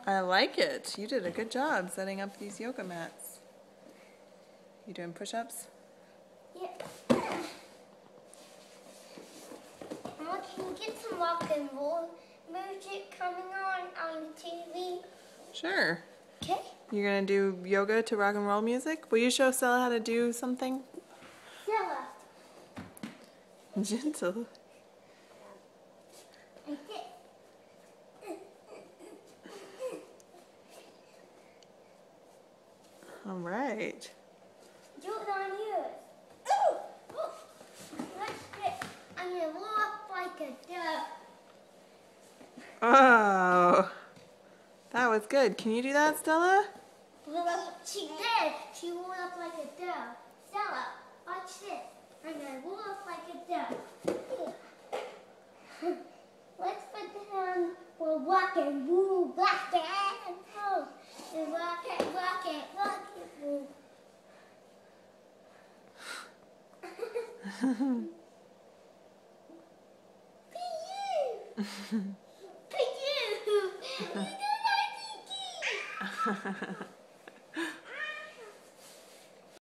I like it. You did a good job setting up these yoga mats. You doing push-ups? Yeah. Mom, can you get some rock and roll music coming on the TV? Sure. Okay. You're gonna do yoga to rock and roll music? Will you show Stella how to do something? Stella. Gentle. All right. Do it on yours. Oh! I'm going to roll up like a duck. Oh, that was good. Can you do that, Stella? She did. She rolled up like a duck. Stella, watch this. I'm going to roll up like a duck. Let's put down for rock and roll, rock and roll. And rock it, rock it, rock it, roll. For you. For you. We do like Kiki.